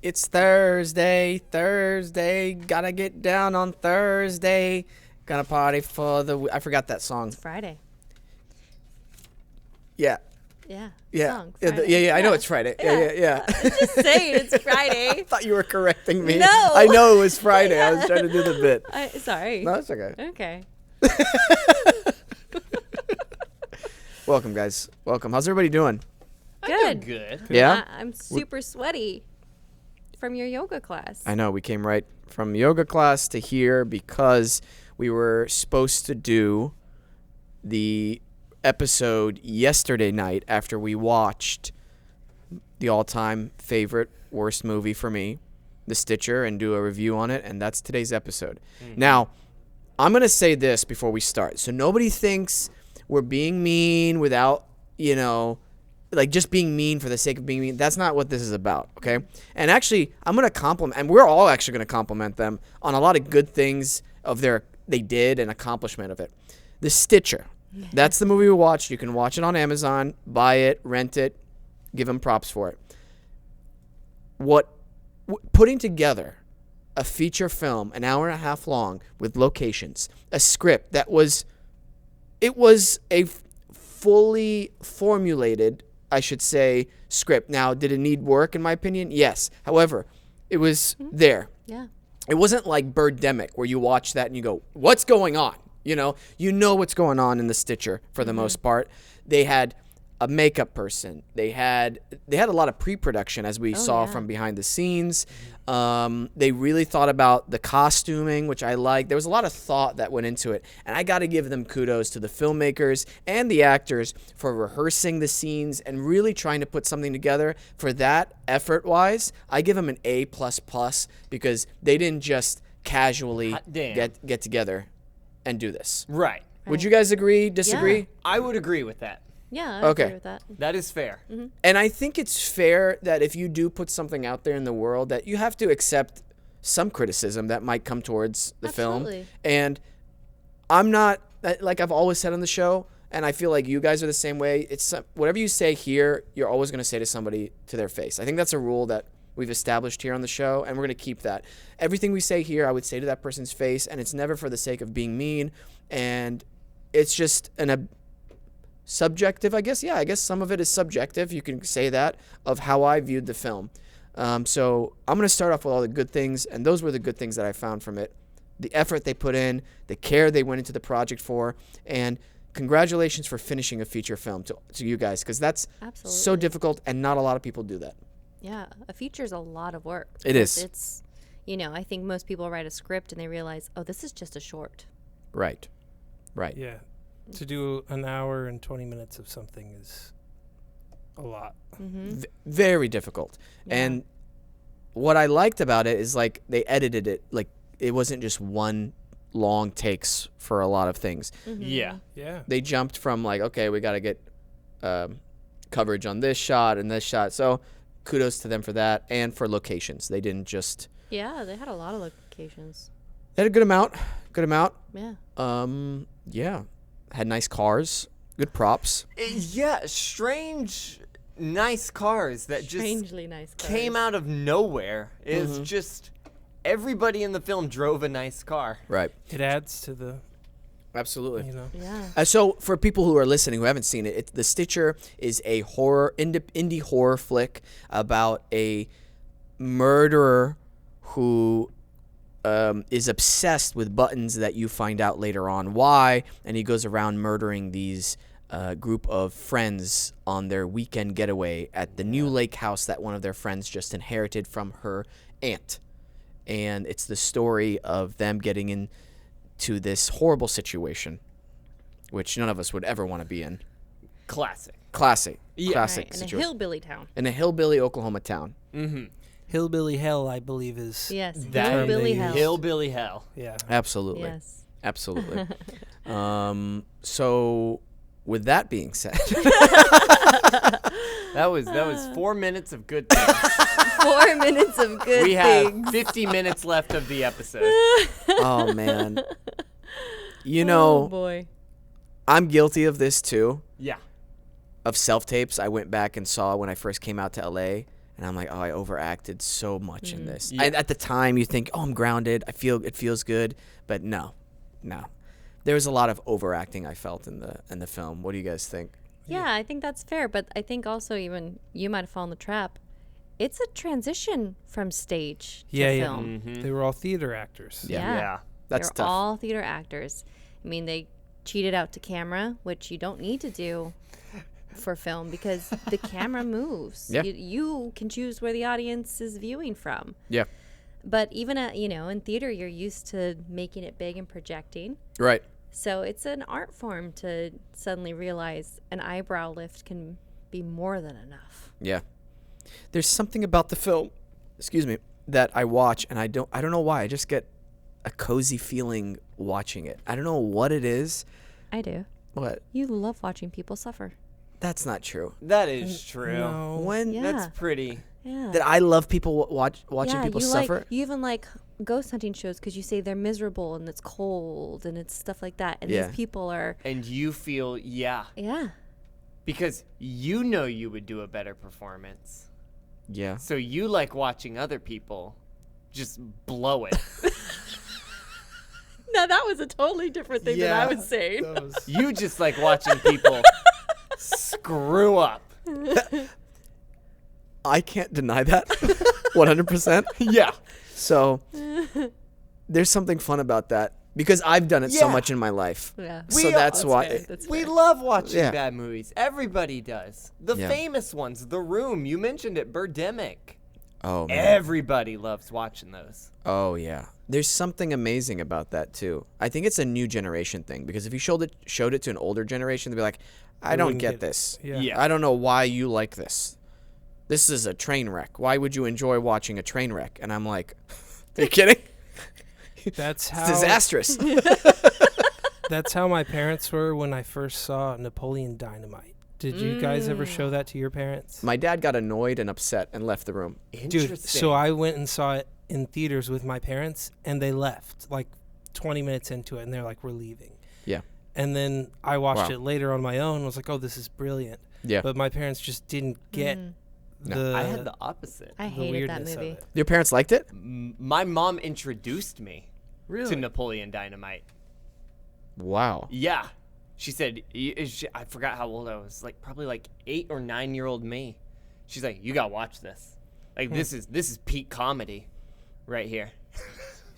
It's Thursday, gotta get down on Thursday. Gonna party for the... I forgot that song. It's Friday. Yeah. Yeah. Yeah. Song, I know it's Friday. Yeah. I'm just saying it's Friday. I thought you were correcting me. No. I know it was Friday. I was trying to do the bit. Sorry. No, it's okay. Okay. Welcome, guys. Welcome. How's everybody doing? Good. Good. Yeah? I'm super sweaty from your yoga class. I know. We came right from yoga class to here because we were supposed to do the episode yesterday night after we watched the all-time favorite worst movie for me, The Stitcher, and do a review on it, and that's today's episode. Now, I'm going to say this before we start. So nobody thinks we're being mean without, like just being mean for the sake of being mean. That's not what this is about, okay? And actually, I'm going to compliment, and we're all actually going to compliment them on a lot of good things they did and accomplishment of it. The Stitcher. That's the movie we watched. You can watch it on Amazon, buy it, rent it, give them props for it. Putting together a feature film, an hour and a half long, with locations, a script that was a fully formulated, I should say, script. Now, did it need work, in my opinion? Yes. However, it was there. Yeah. It wasn't like Birdemic, where you watch that and you go, what's going on? You know what's going on in The Stitcher for the most part. They had a makeup person. They had a lot of pre-production, as we saw from behind the scenes. They really thought about the costuming, which I like. There was a lot of thought that went into it. And I got to give them kudos to the filmmakers and the actors for rehearsing the scenes and really trying to put something together. For that, effort-wise, I give them an A++ because they didn't just casually get together and do this. Right. Would you guys agree, disagree? Yeah. I would agree with that. Yeah, I agree with that. That is fair. And I think it's fair that if you do put something out there in the world, that you have to accept some criticism that might come towards the film. And I'm not, like I've always said on the show, and I feel like you guys are the same way, it's whatever you say here, you're always going to say to somebody to their face. I think that's a rule that we've established here on the show, and we're going to keep that. Everything we say here, I would say to that person's face, and it's never for the sake of being mean, and it's just subjective, I guess. Yeah, I guess some of it is subjective. You can say that, of how I viewed the film. So I'm going to start off with all the good things, and those were the good things that I found from it. The effort they put in, the care they went into the project for, and congratulations for finishing a feature film to you guys, because that's so difficult, and not a lot of people do that. Yeah, a feature is a lot of work. It is. It's, I think most people write a script and they realize, oh, this is just a short. Right. Yeah. To do an hour and 20 minutes of something is a lot. Very difficult. Yeah. And what I liked about it is, like, they edited it. Like, it wasn't just one long takes for a lot of things. Yeah. They jumped from, like, okay, we got to get coverage on this shot and this shot. So kudos to them for that, and for locations. They didn't just... Yeah, they had a lot of locations. They had a good amount. Yeah. Yeah. Had nice cars. Good props. Yeah, strange, nice cars that Strangely nice cars. came out of nowhere. It's just everybody in the film drove a nice car. Right. It adds to the... Absolutely. Yeah. So for people who are listening who haven't seen it, The Stitcher is a indie horror flick about a murderer who is obsessed with buttons that you find out later on why, and he goes around murdering these group of friends on their weekend getaway at the new lake house that one of their friends just inherited from her aunt. And it's the story of them getting into this horrible situation, which none of us would ever want to be in. Classic. Classic Right. situation. In a hillbilly town. In a hillbilly Oklahoma town. Hillbilly hell, I believe, is... Yes, That hillbilly hell. Hillbilly hell. Yeah. Absolutely. Yes. Absolutely. So with that being said, that was 4 minutes of good things. 4 minutes of good We things. have 50 minutes left of the episode. oh man, Oh boy. I'm guilty of this too. Yeah. Of self-tapes I went back and saw when I first came out to LA, And I'm like, oh, I overacted so much in this. Yeah. And at the time, you think, oh, I'm grounded. It feels good. But no. There was a lot of overacting I felt in the film. What do you guys think? Yeah, I think that's fair. But I think also even you might have fallen the trap. It's a transition from stage to film. They were all theater actors. Yeah. That's They're tough. all theater actors. I mean, they cheated out to camera, which you don't need to do for film because the camera moves. Yeah. You can choose where the audience is viewing from. Yeah. But even in theater, you're used to making it big and projecting. Right. So it's an art form to suddenly realize an eyebrow lift can be more than enough. Yeah. There's something about the film, that I watch and I don't know why. I just get a cozy feeling watching it. I don't know what it is. I do. What? You love watching people suffer. That's not true. That is true. No. When Yeah. That's pretty. Yeah. that I love people watching people you suffer. You even like ghost hunting shows because you say they're miserable and it's cold and it's stuff like that. And Yeah. these people are, And you feel, yeah. because you know you would do a better performance. Yeah. So you like watching other people just blow it. No, that was a totally different thing than I was saying. You just like watching people screw up. I can't deny that 100%. Yeah. So there's something fun about that because I've done it so Yeah. much in my life. Yeah. So that's why. We love watching Yeah. bad movies. Everybody does. The Yeah. famous ones, The Room, you mentioned it, Birdemic. Oh man. Everybody loves watching those. Oh yeah. There's something amazing about that too. I think it's a new generation thing because if you showed it to an older generation, they'd be like, I don't wouldn't get get it. this. Yeah. Yeah. I don't know why you like this. This is a train wreck. Why would you enjoy watching a train wreck? And I'm like, are you kidding? That's It's how disastrous. that's how my parents were when I first saw Napoleon Dynamite. Did you guys ever show that to your parents? My dad got annoyed and upset and left the room. Interesting. Dude, so I went and saw it in theaters with my parents, and they left like 20 minutes into it, and they're like, we're leaving. Yeah. And then I watched Wow. it later on my own and was like, oh, this is brilliant. Yeah. But my parents just didn't get No. I had the opposite. I the hated that weirdness of movie. it. Your parents liked it? My mom introduced me Really? to Napoleon Dynamite. Wow. Yeah. She said, I forgot how old I was, like probably like 8 or 9-year-old me. She's like, you gotta watch this. Like this is peak comedy right here.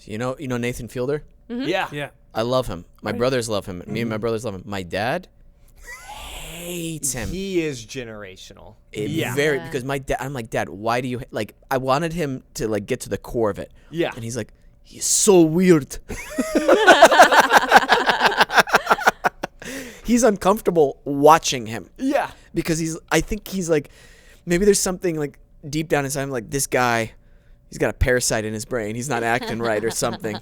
You know Nathan Fielder? Yeah. Yeah. I love him. My brothers love him. Me and my brothers love him. My dad hates him. He is generational. Very because my dad. I'm like, Dad, why do you like? I wanted him to like get to the core of it. Yeah. And he's like, he's so weird. He's uncomfortable watching him Yeah. because I think he's like, maybe there's something like deep down inside him, like this guy, he's got a parasite in his brain. He's not acting right or something.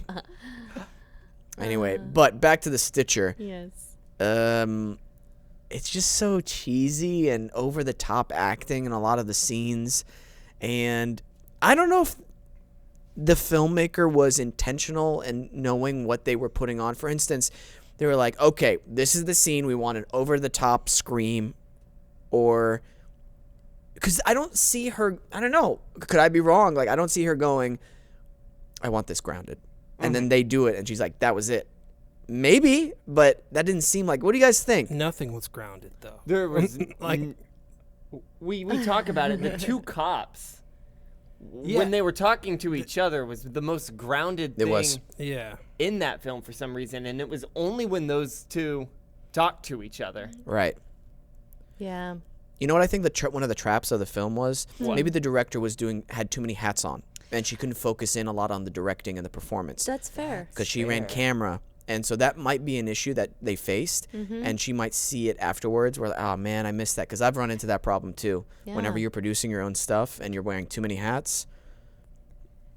Anyway, but back to the Stitcher. Yes. It's just so cheesy and over the top acting in a lot of the scenes, and I don't know if the filmmaker was intentional in knowing what they were putting on. For instance, they were like, okay, this is the scene, we want an over the top scream, or because I don't see her, I don't know, could I be wrong? Like I don't see her going, I want this grounded, and then they do it and she's like, that was it. Maybe, but that didn't seem like. What do you guys think? Nothing was grounded, though. There was Like- we talk about it. The two cops, when they were talking to each other, was the most grounded thing It was. Yeah. in that film for some reason, and it was only when those two talked to each other. Right. Yeah. You know what I think one of the traps of the film was? What? Maybe the director had too many hats on, and she couldn't focus in a lot on the directing and the performance That's fair. because she ran camera, and so that might be an issue that they faced, and she might see it afterwards. Where, oh man, I missed that, because I've run into that problem too. Whenever Yeah. you're producing your own stuff and you're wearing too many hats.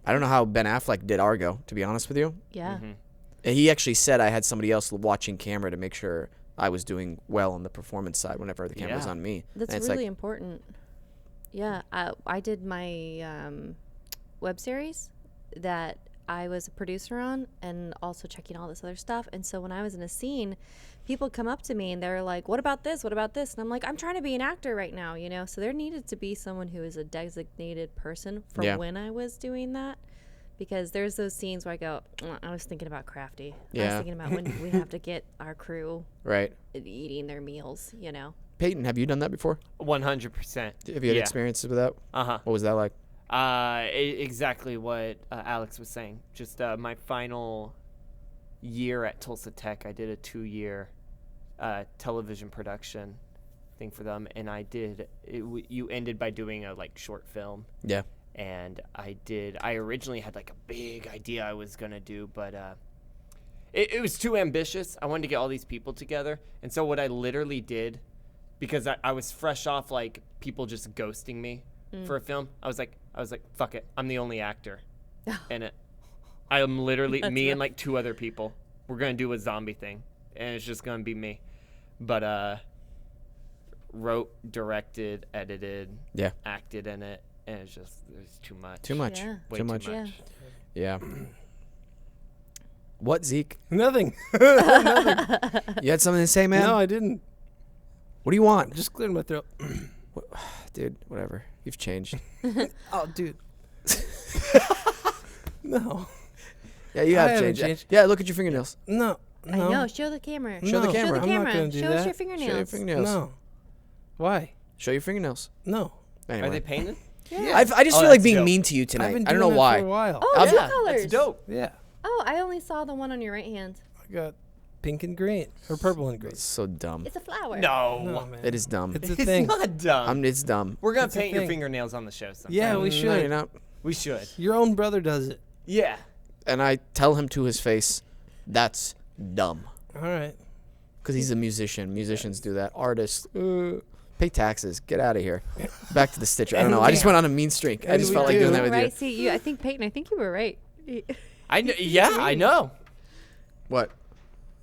I don't know how Ben Affleck did Argo, to be honest with you. Yeah. And he actually said I had somebody else watching camera to make sure I was doing well on the performance side whenever the camera's Yeah. on me. That's And it's really like, important. Yeah. I did my web series that I was a producer on and also checking all this other stuff. And so when I was in a scene, people come up to me and they're like, what about this? What about this? And I'm like, I'm trying to be an actor right now, you know? So there needed to be someone who is a designated person for when I was doing that. Because there's those scenes where I go, I was thinking about Crafty. I was thinking about when we have to get our crew eating their meals, you know? Peyton, have you done that before? 100%. Have you had experiences with that? Uh-huh. What was that like? Exactly what Alex was saying. Just my final year at Tulsa Tech, I did a 2-year television production thing for them, and you ended by doing a short film. Yeah. And I originally had a big idea I was going to do, but it was too ambitious. I wanted to get all these people together. And so what I literally did, because I was fresh off people just ghosting me for a film, I was like, fuck it. I'm the only actor in it. I am literally me and 2 other people. We're going to do a zombie thing, and it's just going to be me. But wrote, directed, edited, acted in it. And it's just, there's too much. Too much. Yeah. Way too much. Yeah. What, Zeke? Nothing. You had something to say, man? No, I didn't. What do you want? Just cleared my throat. Dude, whatever. You've changed. Oh, dude. No. Yeah, you have changed. Yeah, look at your fingernails. No. I know. Show the camera. Show the camera. Show the I'm camera. not gonna do Show us that. your fingernails. Show your fingernails. No. Why? Show your fingernails. No. Anyway. Are they painted? Yeah. I just Oh, feel like that's being dope. mean to you I've tonight. been I don't know doing that why. for a while. Oh, I'll two be- colors. That's dope. Yeah. Oh, I only saw the one on your right hand. I got pink and green. Or purple and green. It's so dumb. It's a flower. No. No, man. It is dumb. It's a It's thing. not dumb. It's dumb. We're going It's to a paint your thing. fingernails on the show sometime. Yeah, we No, you're should. not. We should. Your own brother does it. Yeah. And I tell him to his face, that's dumb. All right. Because he's a musician. Musicians do that. Artists, pay taxes. Get out of here. Back to the Stitcher. I don't know. I just went on a mean streak. I And just we felt like do. doing that with you. Right? See, I think Peyton. I think you were right. I know. Yeah, I know. What?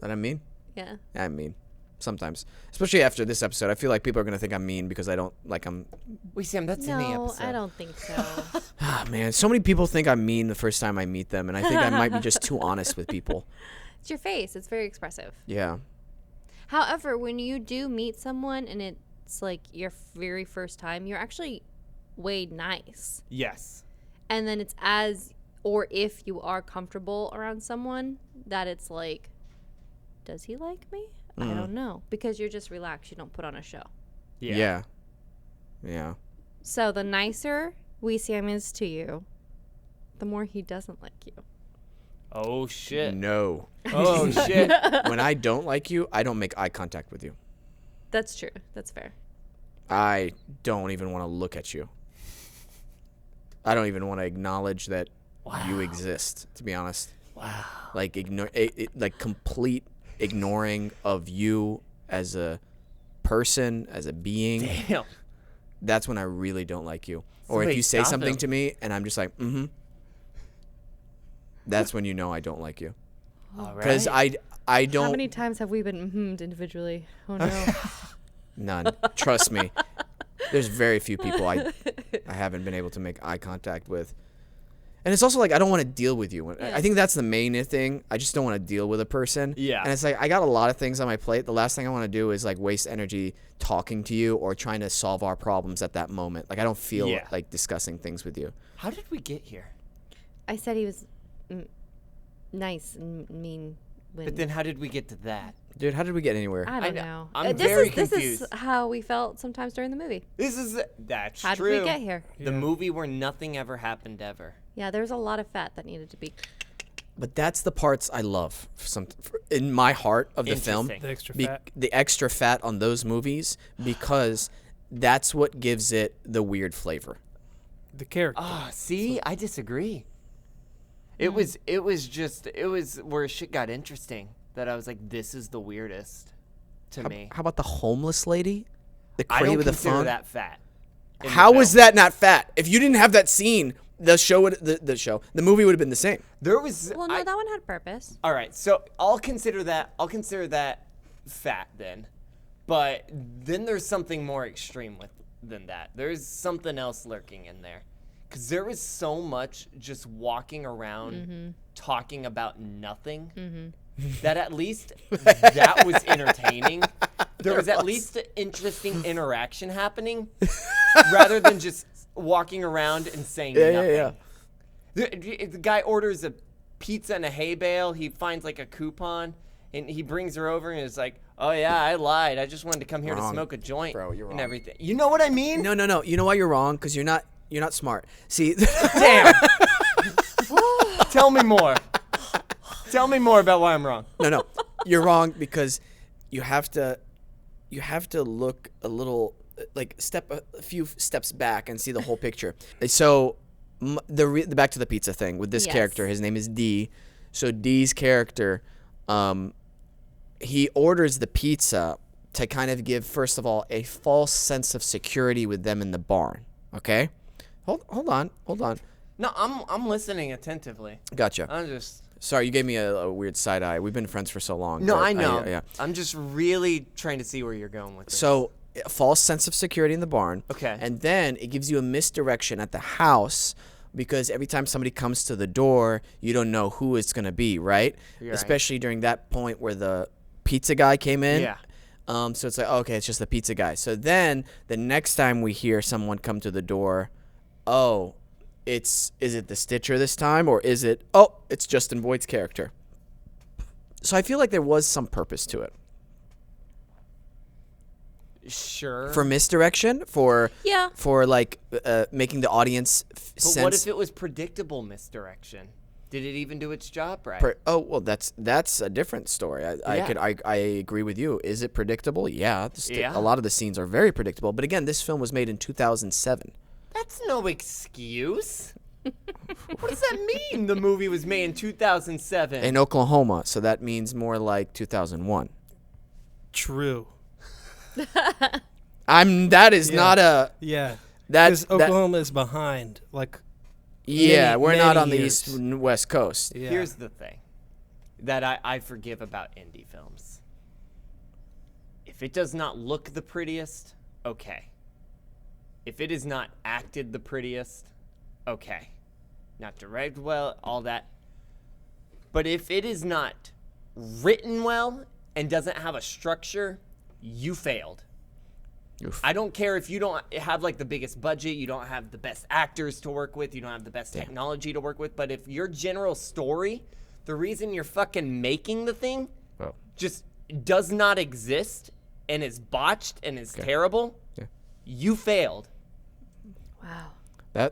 That I'm mean? Yeah. I'm mean. Sometimes. Especially after this episode. I feel like people are going to think I'm mean because I don't, I'm... Wait, Sam, that's in the No, episode. I don't think so. Ah, man. So many people think I'm mean the first time I meet them. And I think I might be just too honest with people. It's your face. It's very expressive. Yeah. However, when you do meet someone and it's your very first time, you're actually way nice. Yes. And then it's if you are comfortable around someone, that it's does he like me? I don't know. Because you're just relaxed. You don't put on a show. Yeah. Yeah. So the nicer Wesam is to you, the more he doesn't like you. Oh, shit. No. Oh, shit. When I don't like you, I don't make eye contact with you. That's true. That's fair. I don't even want to look at you. I don't even want to acknowledge that you exist, to be honest. Wow. Complete ignoring of you as a person, as a being. Damn. That's when I really don't like you. Or Somebody if you say stop something him. to me and I'm just like, that's when you know I don't like you. All right. Because I don't. How many times have we been individually? Oh, no. None. Trust me. There's very few people I haven't been able to make eye contact with. And it's also I don't want to deal with you. I think that's the main thing. I just don't want to deal with a person. Yeah. And it's I got a lot of things on my plate. The last thing I want to do is waste energy talking to you or trying to solve our problems at that moment. I don't feel like discussing things with you. How did we get here? I said he was nice and mean. But then how did we get to that? Dude, how did we get anywhere? I I don't know. know. I'm this very is, This confused. is how we felt sometimes during the movie. That's How true. did we get here? The movie where nothing ever happened ever. Yeah, there's a lot of fat that needed to be. But that's the parts I love in my heart of the film. Interesting. The extra fat. The extra fat on those movies because that's what gives it the weird flavor. The character. Ah, see, I disagree. It was where shit got interesting that I was like, this is the weirdest to me. How about the homeless lady? The I crate don't with the consider phone? that fat. in the How was film. that not fat? If you didn't have that scene, the movie would have been the same. There was. Well, no, that one had purpose. All right, so I'll consider that fat then, but then there's something more extreme than that. There's something else lurking in there, Because there was so much just walking around talking about nothing that at least that was entertaining. There was at least an interesting interaction happening rather than just walking around and saying nothing. The guy orders a pizza and a hay bale. He finds like a coupon and he brings her over and is like, "Oh yeah, I lied. I just wanted to come here to smoke a joint." Bro, you're wrong. And everything. You know what I mean? No. You know why you're wrong? Because you're not smart. See, Damn. Tell me more. Tell me more about why I'm wrong. No, you're wrong because you have to look a little like a few steps back and see the whole picture. So the back to the pizza thing with this character, his name is D. So D's character, he orders the pizza to kind of give, first of all, a false sense of security with them in the barn. Okay, hold on. No, I'm listening attentively. Gotcha. I'm just. Sorry, you gave me a weird side eye. We've been friends for so long. No, I know. I'm just really trying to see where you're going with this. So, a false sense of security in the barn. Okay. And then it gives you a misdirection at the house because every time somebody comes to the door, you don't know who it's going to be, right? You're Especially during that point where the pizza guy came in. Yeah. So it's like, okay, it's just the pizza guy. So then the next time we hear someone come to the door, is it the Stitcher this time, or is it, it's Justin Boyd's character? So I feel like there was some purpose to it. Sure. For misdirection, for like making the audience sense. But what if it was predictable misdirection? Did it even do its job right? Well, that's a different story. I agree with you. Is it predictable? Yeah. A lot of the scenes are very predictable. But again, this film was made in 2007. That's no excuse. What does that mean? The movie was made in 2007. In Oklahoma, so that means more like 2001. True. That is not a... Yeah. Because Oklahoma is behind, like... Yeah, we're not on the years. east and west coast. Yeah. Here's the thing that I forgive about indie films. If it does not look the prettiest, okay. If it is not acted the prettiest, okay. Not directed well, all that. But if it is not written well and doesn't have a structure, you failed. Oof. I don't care if you don't have like the biggest budget, you don't have the best actors to work with, you don't have the best technology to work with, but if your general story, the reason you're fucking making the thing just does not exist and is botched and is terrible, you failed. Wow.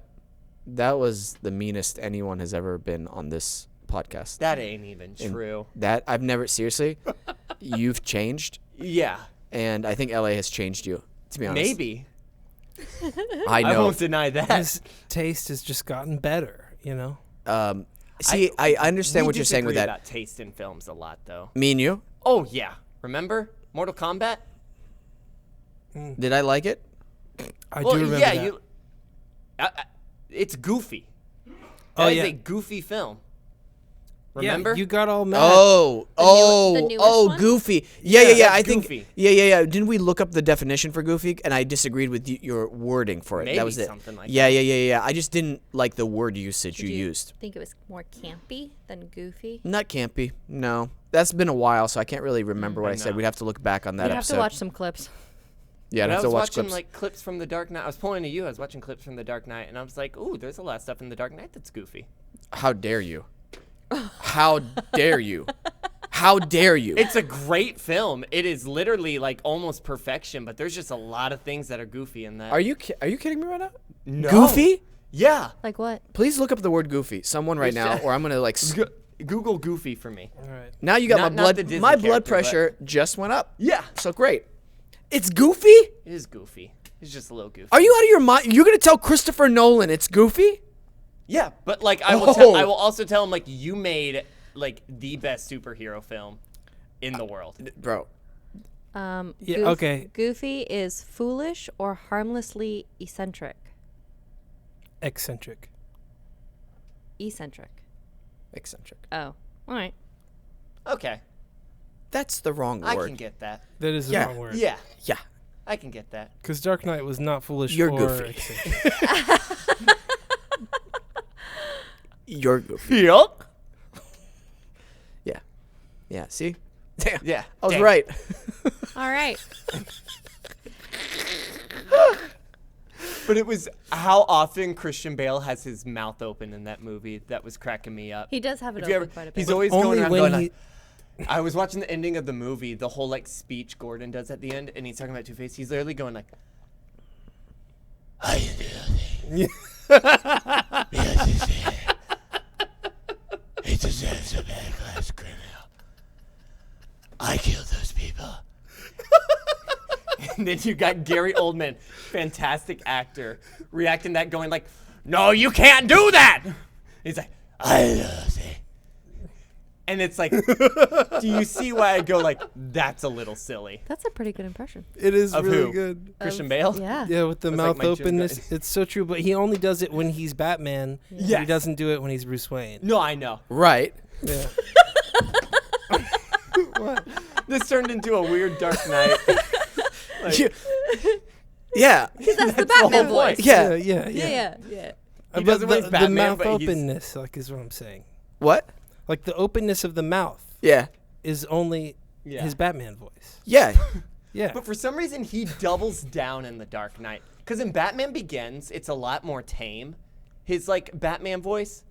That was the meanest anyone has ever been on this podcast. That ain't even true. That I've never, seriously, you've changed. Yeah. And I think LA has changed you, to be honest. Maybe. I know. I won't deny that. His taste has just gotten better, you know? I understand what you're saying with that. We disagree about taste in films a lot, though. Me and you? Oh, yeah. Remember Mortal Kombat? Did I like it? I do remember that. It's goofy. Oh, That is yeah. a goofy film. Remember? Yeah, you got all mad. The newest one? Goofy. Yeah. that's I think. goofy. Yeah. Didn't we look up the definition for goofy? And I disagreed with your wording for it. Maybe that was it. something like Yeah. I just didn't like the word usage Did you you used. think it was more campy than goofy? Not campy. No, that's been a while, so I can't really remember what I said. know. We'd have to look back on that You'd have episode. to watch some clips. Yeah, I'd But I have to was watch watching clips. like clips from The Dark Knight. I was pointing to you. I was watching clips from The Dark Knight, and I was like, "Ooh, there's a lot of stuff in The Dark Knight that's goofy." How dare you? How dare you? How dare you? It's a great film. It is literally like almost perfection, but there's just a lot of things that are goofy in that. Are you kidding me right now? No. Goofy? Yeah. Like what? Please look up the word goofy. Someone right now, or I'm gonna like. Google goofy for me. All right. Now you got Not my the blood. Disney My blood character, pressure just went up. Yeah. So great. It's goofy? It is goofy. It's just a little goofy. Are you out of your mind? You're gonna tell Christopher Nolan it's goofy? Yeah, but like I will also tell him like you made like the best superhero film in the world. Bro. Yeah, okay. Goofy is foolish or harmlessly eccentric. Eccentric. Eccentric. Eccentric. Oh, all right. Okay. That's the wrong I word. can get that. That is the Yeah. wrong word. Yeah. Yeah. I can get that. Because Dark Knight was not foolish You're or goofy. eccentric. You're goofy. Yuck. Yeah. Yeah. See? Damn. Yeah. I was Damn. right. All right. But it was how often Christian Bale has his mouth open in that movie that was cracking me up. He does have it If you open ever- quite a bit. He's always Only going around when going he- like, I was watching the ending of the movie, the whole like speech Gordon does at the end, and he's talking about Two-Face. He's literally going like, "I do he deserves a bad class criminal. I killed those people." And then you got Gary Oldman, fantastic actor, reacting that going like, "No, you can't do that." He's like, "I love it." And it's like, do you see why I go like, that's a little silly? That's a pretty good impression. It is Of really who? good. Christian Bale? Yeah. Yeah, with the That's like mouth my joke. openness, it's so true. But he only does it when he's Batman. Yes. He doesn't do it when he's Bruce Wayne. No, I know. Right. Yeah. This turned into a weird Dark Knight. Like, Yeah. That's the the Batman whole point. voice. Yeah. Yeah. Yeah. He But does it when he's the Batman, mouth but he's- openness, like, is what I'm saying. What? Like the openness of the mouth Yeah. is only Yeah. his Batman voice. Yeah. Yeah. But for some reason, he doubles down in The Dark Knight. Because in Batman Begins, it's a lot more tame, his like Batman voice.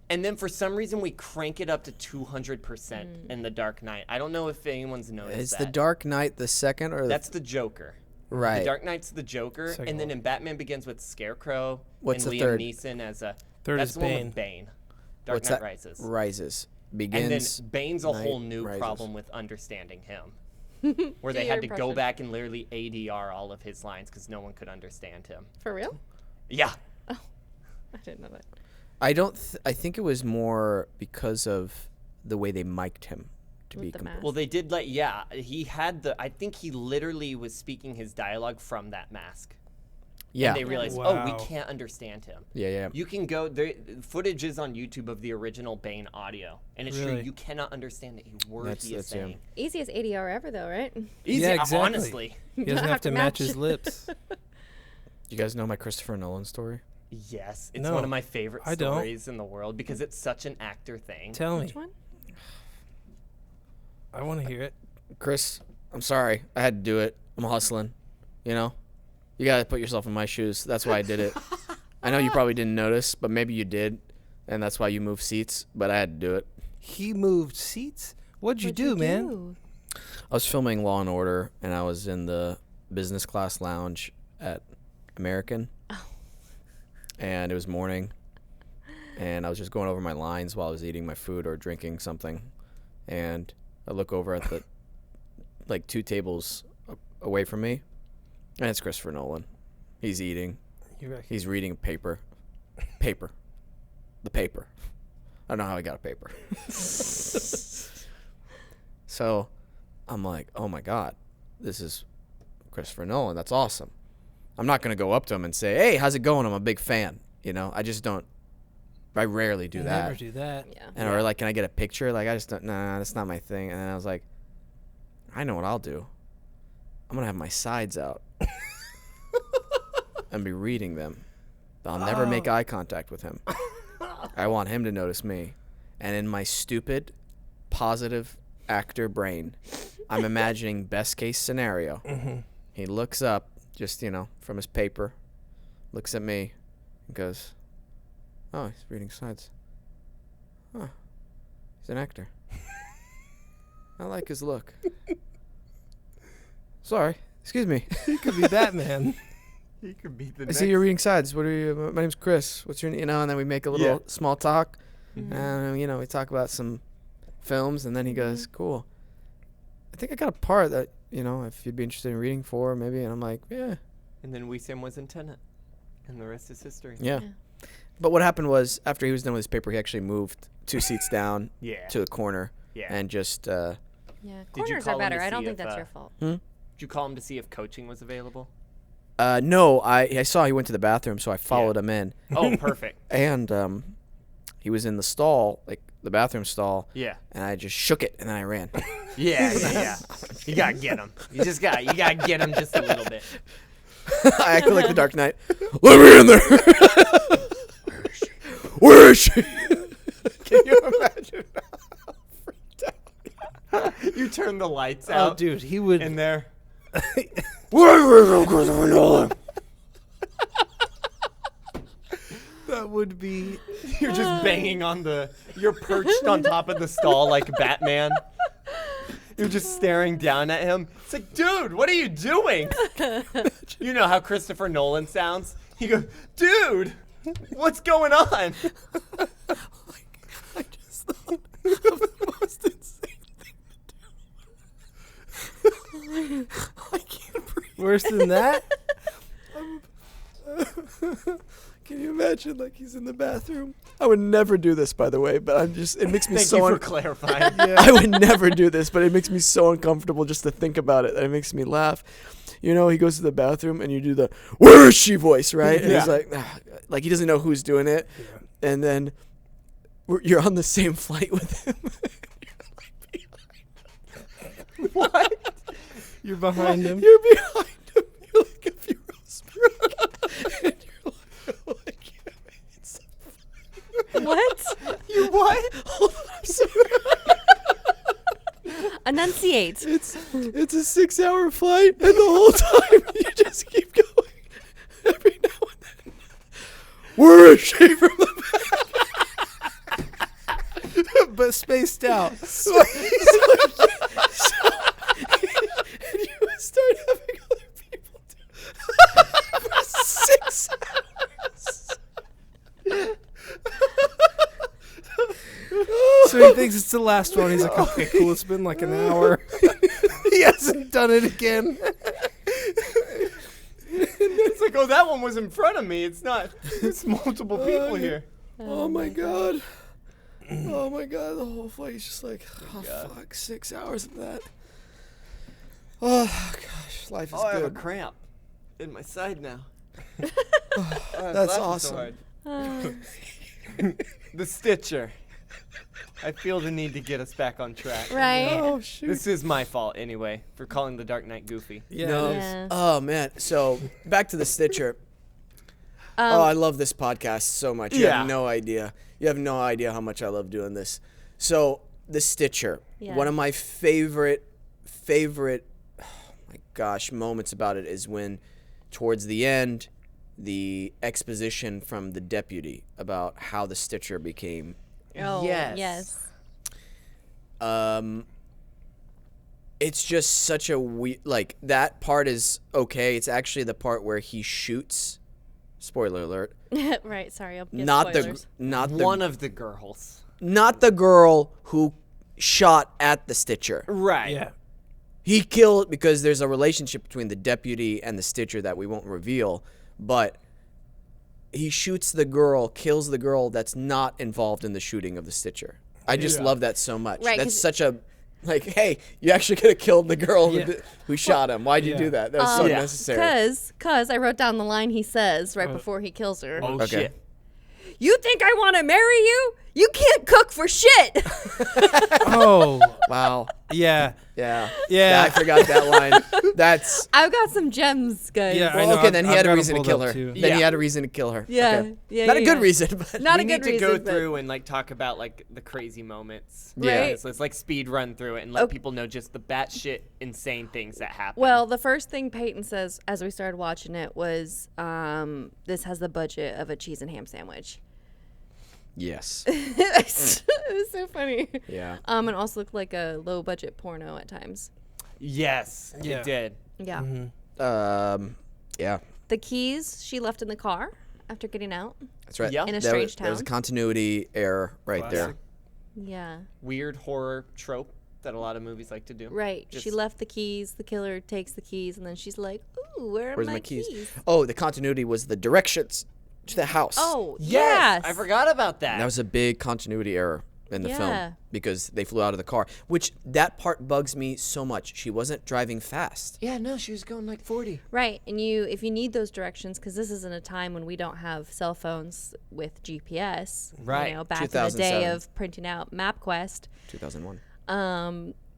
And then for some reason, we crank it up to 200% in The Dark Knight. I don't know if anyone's noticed Is that. the Dark Knight the second or That's the Joker. right? The Dark Knight's the Joker, Second and then one. in Batman Begins with Scarecrow What's and the Liam third? Neeson as a Third that's is the one Bane. with Bane. Dark What's Knight that? Rises. Rises. And Begins. then Bane's a whole Knight new Rises. problem with understanding him. Where Do they your had to go impression. back and literally ADR all of his lines because no one could understand him. For real? Yeah. I didn't know that. I don't. I think it was more because of the way they mic'd him. To With be the completely. mask. Well, they did he had I think he literally was speaking his dialogue from that mask. Yeah. And they realized, oh, we Wow. can't understand him. Yeah. You can go footage is on YouTube of the original Bane audio, and it's true. Really? You cannot understand a word That's- he is that's him. saying. Easiest ADR ever, though, right? Easy, Yeah, exactly. honestly. He doesn't have to match his lips. You guys know my Christopher Nolan story? Yes, it's No, one of my favorite I don't. stories in the world because it's such an actor thing. Tell me. Which one? I want to hear it. Chris, I'm sorry. I had to do it. I'm hustling. You know? You got to put yourself in my shoes. That's why I did it. I know you probably didn't notice, but maybe you did. And that's why you moved seats, but I had to do it. He moved seats? What'd you do, man? I was filming Law and Order, and I was in the business class lounge at American. And it was morning, and I was just going over my lines while I was eating my food or drinking something. And I look over at the, like, 2 tables away from me, and it's Christopher Nolan. He's eating. He's reading a paper. Paper. The paper. I don't know how he got a paper. So I'm like, oh my God, this is Christopher Nolan. That's awesome. I'm not going to go up to him and say, hey, how's it going? I'm a big fan. You know, I just don't. I rarely do that. Never do that. Yeah. And or like, can I get a picture? Like, I just don't. Nah, that's not my thing. And then I was like, I know what I'll do. I'm gonna have my sides out and be reading them. But I'll never make eye contact with him. I want him to notice me. And in my stupid, positive actor brain, I'm imagining best case scenario. He looks up, just from his paper, looks at me, and goes, "Oh, he's reading sides. Huh. He's an actor. I like his look. Sorry, excuse me. He could be Batman. He could be the I see you're reading sides. What are you? My name's Chris. What's your name? And then we make a little small talk. And we talk about some films, and then he goes, "Cool. I think I got a part that if you'd be interested in reading for, maybe." And I'm like, "Yeah." And then Wesam was in Tenet, and the rest is history. Yeah. But what happened was, after he was done with his paper, he actually moved 2 seats down Yeah. to the corner Yeah. and just. Yeah, Did you corners call are him better. to I don't see think if, that's your fault. Did you call him to see if coaching was available? No, I saw he went to the bathroom, so I followed him in. Oh, perfect. And he was in the stall, like the bathroom stall. Yeah. And I just shook it, and then I ran. Yeah. You gotta get him. You gotta get him just a little bit. I acted like the Dark Knight. Let me in there. Where is she? you imagine how freaked out? You turn the lights out. Oh, dude, he would. in there. That would be. You're just banging on you're perched on top of the stall like Batman. You're just staring down at him. It's like, dude, what are you doing? You know how Christopher Nolan sounds? He goes, dude, what's going on? I just thought of the most insane thing to do. I can't breathe. Worse than that? Can you imagine, like, he's in the bathroom? I would never do this, by the way, but it makes me Thank so you for clarifying. I would never do this, but it makes me so uncomfortable just to think about it. That it makes me laugh. You know, he goes to the bathroom and you do the "Where is she?" voice, right? And he's like he doesn't know who's doing it, and then you're on the same flight with him. What? You're behind him. You're behind him. You're like a few rows back. And you're like, oh, I can't make it so funny. What? You what? Hold on, I'm sorry. Enunciate. It's a 6-hour flight, and the whole time you just keep going. Every now and then. Where is she from the But spaced out. and you start having other people do for 6 hours. So he thinks it's the last one. He's like, okay, cool. It's been like an hour. He hasn't done it again. It's like, oh, that one was in front of me. It's not. There's multiple people here. Oh my god. Oh my god, the whole flight is just like, oh fuck, 6 hours of that. Oh gosh, life is Oh, I have a good. cramp in my side now. That's awesome. The Stitcher. I feel the need to get us back on track. Right. Oh shoot. This is my fault anyway for calling the Dark Knight goofy. Yeah. No. it is. Yeah. Oh man, so back to the Stitcher. I love this podcast so much. You Yeah. have no idea. You have no idea how much I love doing this. So the Stitcher, Yeah. one of my favorite, oh my gosh, moments about it is when, towards the end, the exposition from the deputy about how the Stitcher became. Oh, Yes. yes. It's just such a like that part is okay. It's actually the part where he shoots. Spoiler alert. Right. Sorry. I'll get Not spoilers. One of the girls. Not the girl who shot at the Stitcher. Right. Yeah. He killed because there's a relationship between the deputy and the Stitcher that we won't reveal, but he shoots the girl, kills the girl that's not involved in the shooting of the Stitcher. I just love that so much. Right, That's 'cause- such a like, hey, you actually could have killed the girl Yeah. who shot him. Why'd you Yeah. do that? That was so Yeah. necessary. Cause I wrote down the line he says right before he kills her. Oh, Okay. shit. You think I want to marry you? You can't cook for shit. Oh, Wow. yeah. Yeah. Yeah. I forgot that line. That's I've got some gems, guys. Yeah, I well, know. okay. Then he I've had a got 'em reason to pulled kill up, her. too. Then he Yeah. had a reason to kill her. Yeah, Okay. yeah, Not a yeah, good yeah. reason, but Not We a need good to go reason, but- through and like talk about like the crazy moments. Yeah. So let's like speed run through it and let Okay. people know just the batshit insane things that happen. Well, the first thing Peyton says as we started watching it was, "This has the budget of a cheese and ham sandwich." yes. It was so funny. Yeah. And also looked like a low budget porno at times. yes, Yeah. it did. Yeah. Yeah. The keys she left in the car after getting out. That's right. Yeah. In a There strange There's a town. continuity error right there. Classic. Yeah. Weird horror trope that a lot of movies like to do. Right. She Just- left the keys. The killer takes the keys, and then she's like, "Ooh, where are Where's my my keys? keys?" Oh, the continuity was the directions to the house. Oh, Yes, yes. I forgot about that. That was a big continuity error in the Yeah. film because they flew out of the car, which that part bugs me so much. She wasn't driving fast. yeah, no, she was going like 40. Right, and if you need those directions, because this isn't a time when we don't have cell phones with GPS. Right. You know, back in the day 2007. of printing out MapQuest, 2001.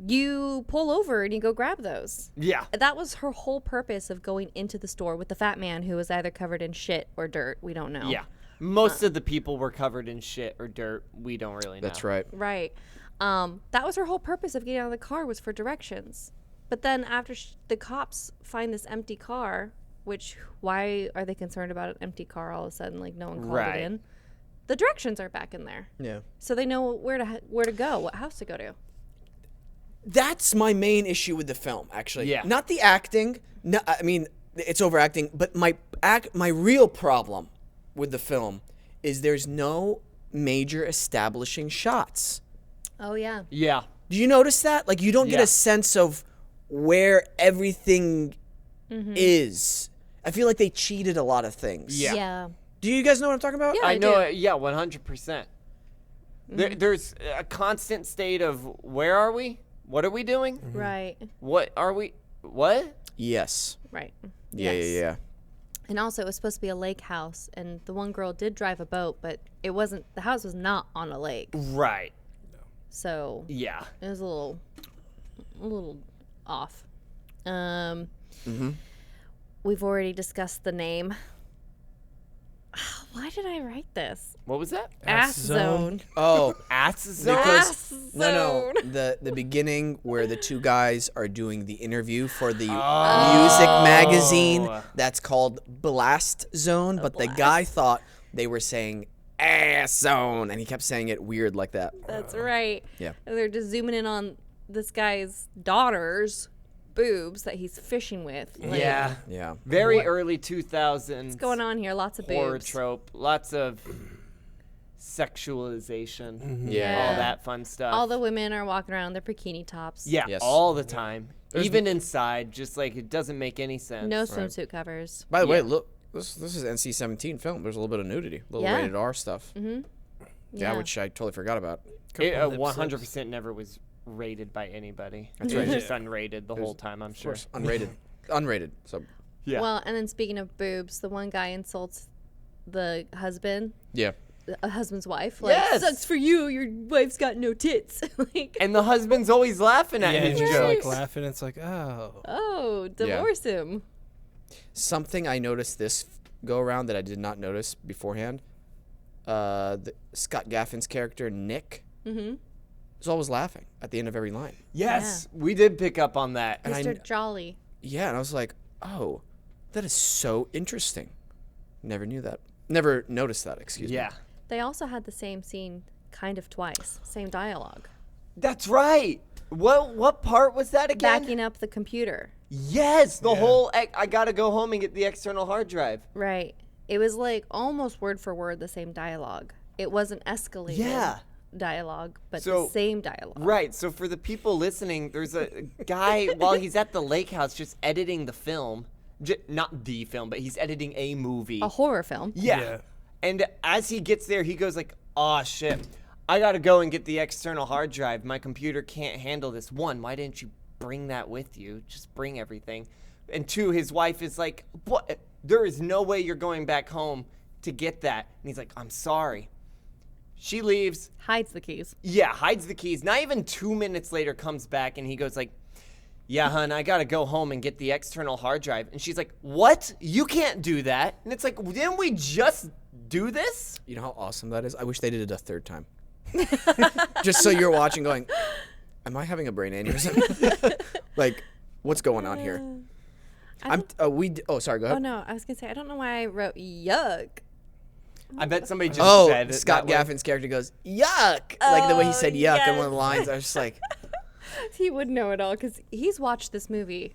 you pull over and you go grab those. Yeah. That was her whole purpose of going into the store with the fat man who was either covered in shit or dirt. We don't know. Yeah. Most of the people were covered in shit or dirt. We don't really know. That's right. Right. That was her whole purpose of getting out of the car, was for directions. But then after the cops find this empty car, which, why are they concerned about an empty car all of a sudden? Like, no one called it in. The directions are back in there. Yeah. So they know where to go, what house to go to. That's my main issue with the film, actually. Yeah. Not the acting. No, I mean, it's overacting. But my real problem with the film is there's no major establishing shots. Oh, yeah. Yeah. Do you notice that? Like, you don't get Yeah. a sense of where everything is. I feel like they cheated a lot of things. Yeah. Do you guys know what I'm talking about? Yeah. I know. do. Yeah, 100%. There's a constant state of where are we? What are we doing? Right. What are we? What? Yes. Right. Yeah, Yes. yeah. And also, it was supposed to be a lake house, and the one girl did drive a boat, but it wasn't. The house was not on a lake, Right. so Yeah. it was a little off. We've already discussed the name. Why did I write this? What was that? Ass zone. Oh, Ass zone. because Ass no, zone. the beginning where the two guys are doing the interview for the music magazine that's called Blast Zone, but the guy thought they were saying ass zone, and he kept saying it weird like that. That's right. Yeah. And they're just zooming in on this guy's daughter's boobs that he's fishing with. Like, Yeah. Yeah. Very early 2000s. what's going on here? Lots of Horror boobs. trope. Lots of sexualization. Yeah. All that fun stuff. All the women are walking around in their bikini tops. Yeah. Yes. All the time. Even inside, just like it doesn't make any sense. No swimsuit covers. By the way, Yeah. look, this is NC-17 film. There's a little bit of nudity, a little Yeah. rated R stuff. Yeah, which I totally forgot about. It Couple lip 100% never was rated by anybody. That's It was right. just unrated the whole time, I'm Of sure. course, unrated. Unrated. So Yeah. Well, and then speaking of boobs, the one guy insults the husband, yeah. a husband's wife. Like, Yes! sucks for you. Your wife's got no tits. Like, And the husband's always laughing at Yeah, his and just like jokes. laughing. It's like, oh. oh, divorce him. Something I noticed this go around that I did not notice beforehand. Scott Gaffin's character Nick is always laughing at the end of every line. Yes, we did pick up on that. And I Mr. kn- Jolly. Yeah, and I was like, oh, that is so interesting. Never knew that. Never noticed that. Excuse me. Yeah. They also had the same scene kind of twice. Same dialogue. That's right. What part was that again? Backing up the computer. Yes, the whole I gotta go home and get the external hard drive. Right. It was like almost word for word the same dialogue. It wasn't escalated dialogue, but So- the same dialogue. Right. So for the people listening, there's a guy while he's at the lake house just editing the film. Not the film, but he's editing a movie. A horror film. Yeah. And as he gets there, he goes like, "Oh shit, I gotta go and get the external hard drive. My computer can't handle this. One, why didn't you bring that with you? Just bring everything." And two, his wife is like, "What? There is no way you're going back home to get that." And he's like, "I'm sorry." She leaves. Hides the keys. Yeah, hides the keys. Not even 2 minutes later comes back and he goes like, "Yeah, hun, I gotta go home and get the external hard drive." And she's like, "What? You can't do that." And it's like, didn't we just do this? You know how awesome that is? I wish they did it a third time. Just so you're watching going, am I having a brain aneurysm? Like, what's going on here? Sorry, go ahead. Oh no, I was gonna say I don't know why I wrote yuck. I bet somebody just Oh, said it Scott that way. Gaffin's character goes, yuck! Like the way he said yuck in yes. one of the lines. I was just like, He would know it all because he's watched this movie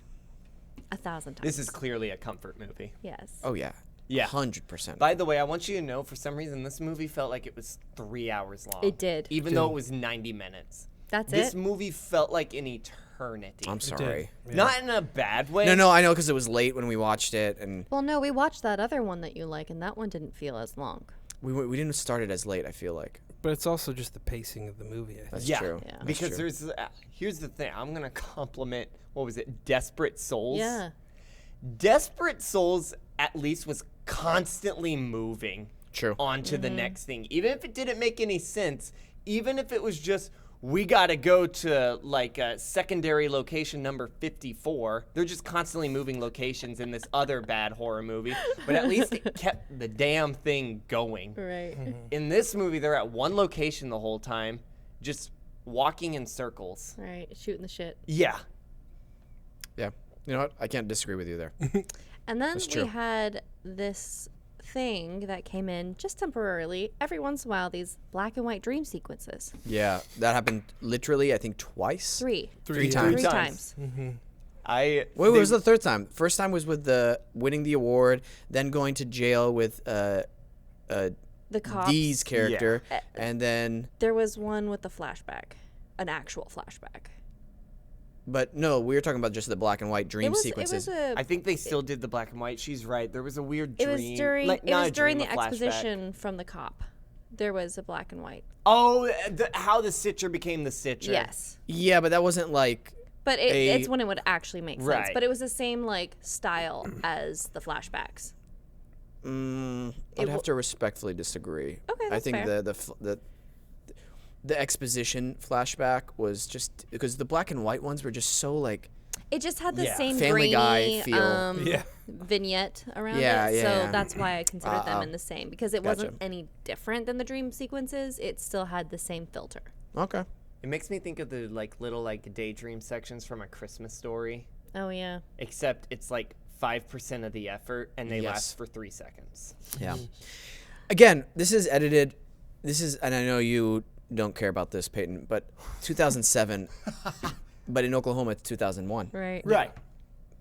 1,000 times. This is clearly a comfort movie. Yes. oh yeah. Yeah. 100%. By the way, I want you to know, for some reason, this movie felt like it was 3 hours long. It did. Even though it was 90 minutes. That's This it. movie felt like an eternity. I'm sorry. Yeah. Not in a bad way. No, I know because it was late when we watched it, and Well, no, we watched that other one that you like, and that one didn't feel as long. we didn't start it as late, I feel like. But it's also just the pacing of the movie. I think. That's Yeah, true. Yeah. That's because true. there's here's the thing. I'm gonna compliment, what was it, Desperate Souls. Yeah. Desperate Souls at least was constantly moving True. onto the next thing, even if it didn't make any sense. Even if it was just we got to go to like secondary location number 54. They're just constantly moving locations in this other bad horror movie, but at least it kept the damn thing going. Right. In this movie, they're at one location the whole time, just walking in circles. Right. Shooting the shit. Yeah. Yeah. You know what? I can't disagree with you there. And then That's we true. had this thing that came in just temporarily. Every once in a while, these black and white dream sequences. Yeah, that happened literally, I think, twice. Three times. times. Wait, what was the third time? First time was with the winning the award, then going to jail with The cops. Dee's character, and then. There was one with the flashback, an actual flashback. But no, we were talking about just the black and white dream sequences. I think they still did the black and white. She's right. There was a weird It dream. was during like, it not was a during dream, the a flashback. exposition from the cop. There was a black and white. Oh, how the Sitcher became the Sitcher. Yes. Yeah, but that wasn't like. But it's when it would actually make sense. Right. But it was the same like style as the flashbacks. I'd have to respectfully disagree. Okay, I that's think fair. the exposition flashback was just because the black and white ones were just so like. It just had the same Family Guy grainy feel. vignette around Yeah, it. yeah, So yeah. that's why I considered them in the same because it wasn't Gotcha. any different than the dream sequences. It still had the same filter. Okay. It makes me think of the like little like daydream sections from A Christmas Story, Oh yeah. except it's like 5% of the effort and they Yes. last for 3 seconds. Yeah. Again, this is edited. And I know you don't care about this, Peyton, but 2007. But in Oklahoma, it's 2001 Right. Right.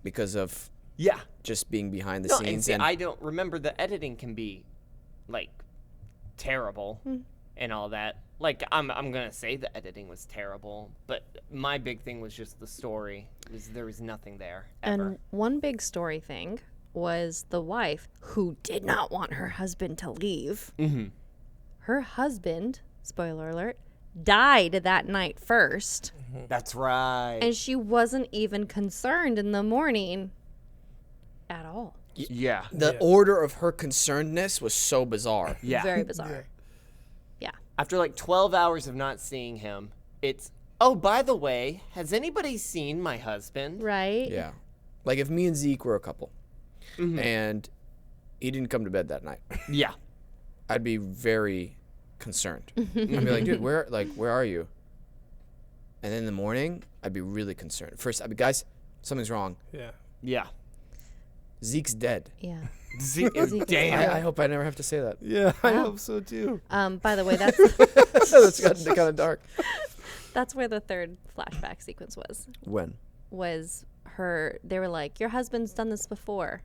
because of Yeah. just being behind the No, and scenes. see, I don't remember the editing can be like terrible and all that. Like I'm gonna say the editing was terrible, but my big thing was just the story. There was nothing there ever. And one big story thing was the wife who did not want her husband to leave. Mm-hmm. Her husband, spoiler alert, died that night first, That's right. and she wasn't even concerned in the morning at all. yeah. The order of her concernedness was so bizarre. Yeah. Very bizarre. Yeah. After like 12 hours of not seeing him, it's, oh, by the way, has anybody seen my husband? Right? Yeah. Like if me and Zeke were a couple and he didn't come to bed that night, Yeah. I'd be very concerned. I'd be like, dude, where are you? And then in the morning, I'd be really concerned. First, I'd be, guys, something's wrong. Yeah. Yeah. Zeke's dead. Yeah. Zeke, Zeke- damn. I hope I never have to say that. Yeah, I Wow. hope so too. By the way, that's That's gotten kind of dark. that's where the third flashback sequence When? was her. They were like, your husband's done this before.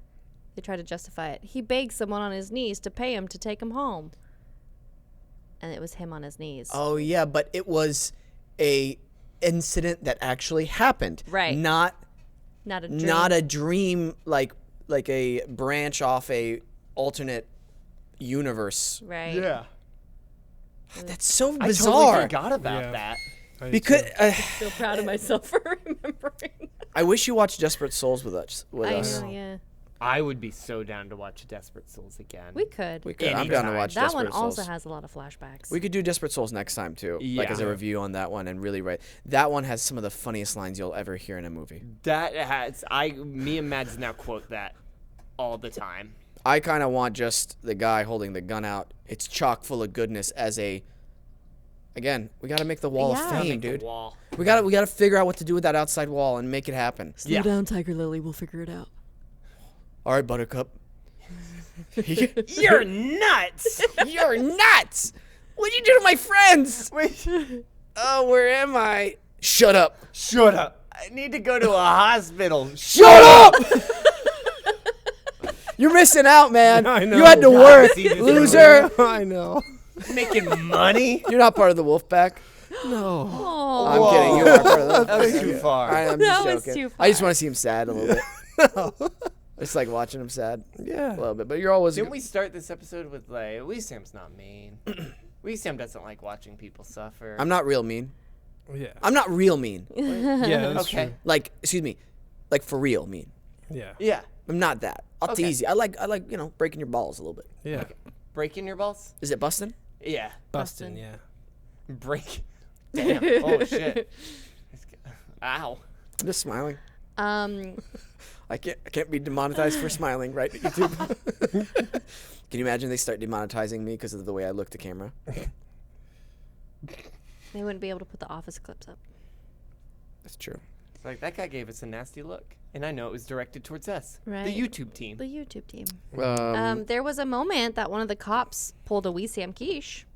They tried to justify it. He begged someone on his knees to pay him to take him home. And it was him on his knees. Oh yeah, but it was a incident that actually happened. Right. Not Not a dream. not a dream like a branch off a alternate universe. Right. Yeah. That's so I bizarre. totally forgot about Yeah. that. I do Because too. Feel proud of myself for remembering. I wish you watched Desperate Souls with us. I know, yeah. I would be so down to watch Desperate Souls again. We could. We could. I'm down to Anytime. watch That Desperate one Souls. also has a lot of flashbacks. We could do Desperate Souls next time too, like as a Yeah. review on that one, and really write. That one has some of the funniest lines you'll ever hear in a movie. That has me and Mads now quote that all the time. I kind of want just the guy holding the gun out. It's chock full of goodness as a. Again, we got to make the wall Yeah. of Make fame, the dude. wall. We got to figure out what to do with that outside wall and make it happen. Yeah. down, Tiger Lily. We'll figure it out. All right, Buttercup. You're nuts. You're nuts. What'd you do to my friends? Oh, where am I? Shut up. Shut up. I need to go to a hospital. Shut up. You're missing out, man. I know. You had to work, See this loser. I know. Making money. You're not part of the wolf pack. No. Oh, I'm kidding. You are part of the That was too far. I'm That just was joking. too I just far. want to see him sad a little bit. I just like watching him sad a Yeah. little bit. But you're always. Didn't we start this episode with like, Wesam's not mean. Weasam doesn't like watching people suffer. I'm not real mean. Yeah. I'm not real mean. Yeah, that's Okay. true. Like, excuse me, like for real mean. Yeah. Yeah. I'm not that. I'll Okay. tease you. I like breaking your balls a little bit. Yeah. Breaking your balls? Is it busting? Yeah. Bustin', yeah. Break. Damn. Oh, shit. Ow. I'm just smiling. Um, I can't be demonetized for smiling, right, YouTube? Can you imagine they start demonetizing me because of the way I look to camera? they wouldn't be able to put the Office clips up. That's true. It's like, that guy gave us a nasty look. And I know it was directed towards us. Right. The YouTube team. The YouTube team. There There was a moment that one of the cops pulled a Wesam quiche,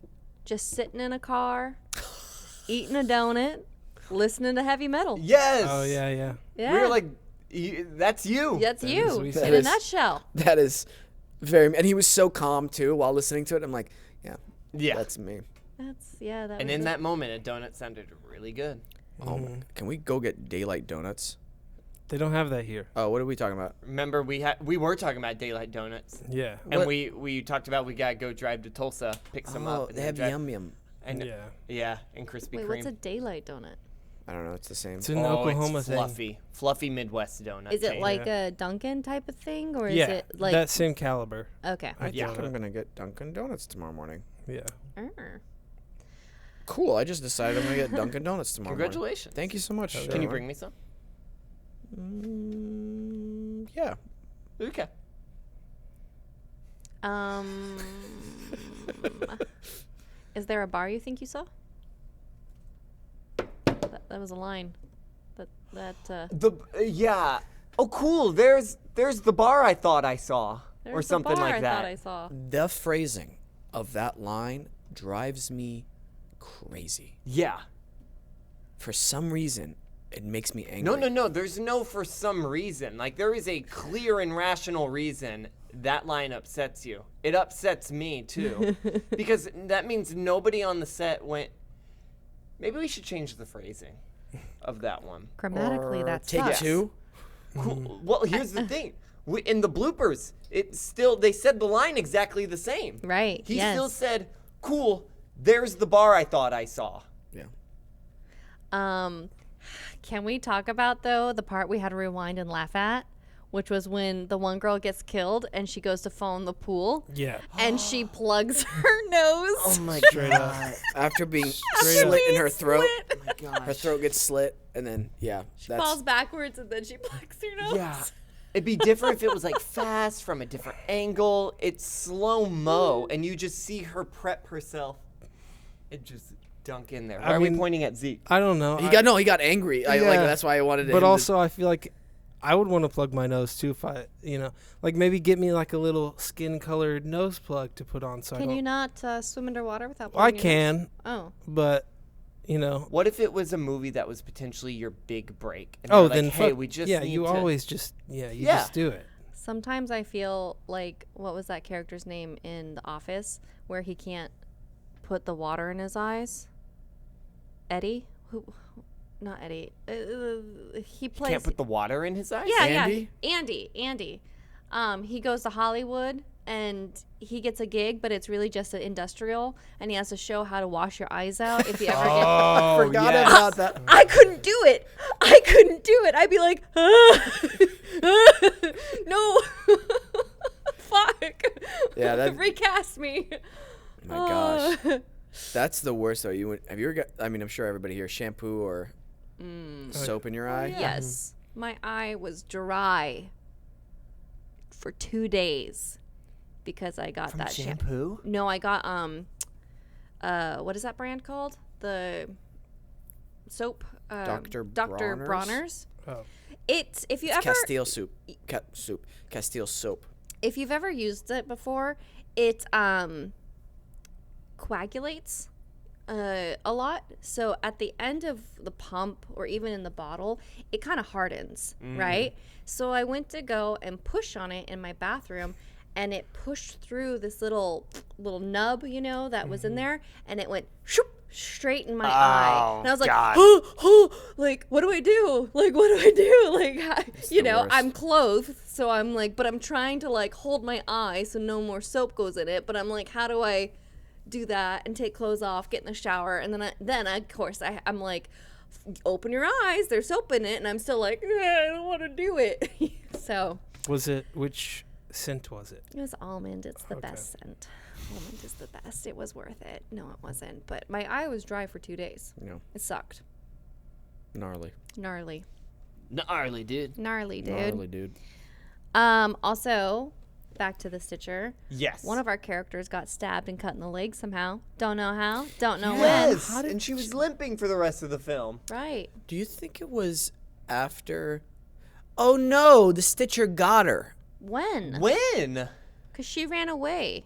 just sitting in a car, eating a donut, listening to heavy metal. Yes. Oh yeah. Yeah. We were like, that's you. That's That you is in Wesam. a That is- nutshell. That is very, and he was so calm too while listening to it. I'm like, yeah, Yeah. that's me. That And was in it. that moment, a donut sounded really good. Oh, can we go get daylight donuts? They don't have that here. Oh, what are we talking about? Remember, we were talking about Daylight Donuts. Yeah. And What? we talked about we gotta go drive to Tulsa, pick some Oh, up. And they then have drive, yum yum. And Yeah. and Krispy Wait, Kreme. what's a daylight donut? I don't know. It's the same. It's an Oh, Oklahoma it's thing. fluffy Midwest donut. Is it chain. like a Dunkin' type of thing, or is Yeah, it like that same caliber. okay? I Yeah. think I'm gonna get Dunkin' Donuts tomorrow morning. Yeah. Cool. I just decided I'm gonna get Dunkin' Donuts tomorrow morning. Congratulations. Thank you so much. Can Can you Trevor. bring me some? Yeah. Okay. Is there a bar you think you saw? That was a line. Yeah. Oh, cool. There's the bar I thought I saw, There's or the something bar like I that. thought I saw. The phrasing of that line drives me crazy. Yeah. For some reason, it makes me angry. No. There's no for some reason. Like, there is a clear and rational reason that line upsets you. It upsets me, too. Because that means nobody on the set went, maybe we should change the phrasing of that one. Grammatically, Or that's take two. Cool. Well, here's the thing. In the bloopers, they said the line exactly the same. Right. He yes. still said, cool, there's the bar I thought I saw. Yeah. Can we talk about though the part we had to rewind and laugh at, which was when the one girl gets killed and she goes to fall in the pool Yeah. and she plugs her nose. Oh my Straight god. After being Straight slit in up. her throat, Oh my gosh. her throat gets slit, and then that's Falls backwards and then she plugs her nose. Yeah. It'd be different if it was like fast from a different angle. It's slow mo, and you just see her prep herself and just dunk in there. Why I are we mean, pointing at Zeke? I don't know. he got angry. Like Yeah. that's why I wanted to. But also, I feel like I would want to plug my nose too if like maybe get me like a little skin-colored nose plug to put on. So Can I don't. you not swim underwater without I plugging your can, nose? Oh. but What if it was a movie that was potentially your big break? And oh, they're like, then hey, fuck, we just yeah, need you to... always just Yeah. just do it. Sometimes I feel like, what was that character's name in The Office where he can't put the water in his eyes? Eddie? Not Eddie. He plays. Can't put the water in his eyes? Yeah, Andy? yeah. Andy. He goes to Hollywood and he gets a gig, but it's really just an industrial, and he has to show how to wash your eyes out if you ever get. Oh, forgot yes. about that. I couldn't do it. I'd be like, no, fuck. Yeah, that- recast me. Oh my gosh, that's the worst though. Have you ever got? I mean, I'm sure everybody here shampoo or soap in your eye. Yes, my eye was dry for 2 days because I got that shampoo? No, I got what is that brand called? The soap. Dr. Dr. Bronner's? Bronner's. Oh. It's if you It's ever Castile soup. Castile soap. if you've ever used it before, it coagulates a lot. So at the end of the pump or even in the bottle, it kind of hardens, right? So I went to go and push on it in my bathroom, and it pushed through this little nub, that was in there, and it went shoop, straight in my eye. And I was like, God. like, what do I do? Like, what do I do? Like, the worst. I'm clothed, so I'm like, but I'm trying to like hold my eye so no more soap goes in it. But I'm like, how do I do that and take clothes off, get in the shower, and then of course I'm like, open your eyes, there's soap in it, and I'm still like, I don't want to do it. So Was it which scent was it? It was almond. It's the best scent. Almond is the best. It was worth it. No, it wasn't. But my eye was dry for 2 days. No. It sucked. Gnarly. Gnarly, dude. Gnarly, dude. Also, back to the Stitcher. Yes. One of our characters got stabbed and cut in the leg somehow. Don't know how. Don't know Yes. when. And she was limping for the rest of the film. Right. Do you think it was after? Oh no, the Stitcher got her. When? When? Because she ran away.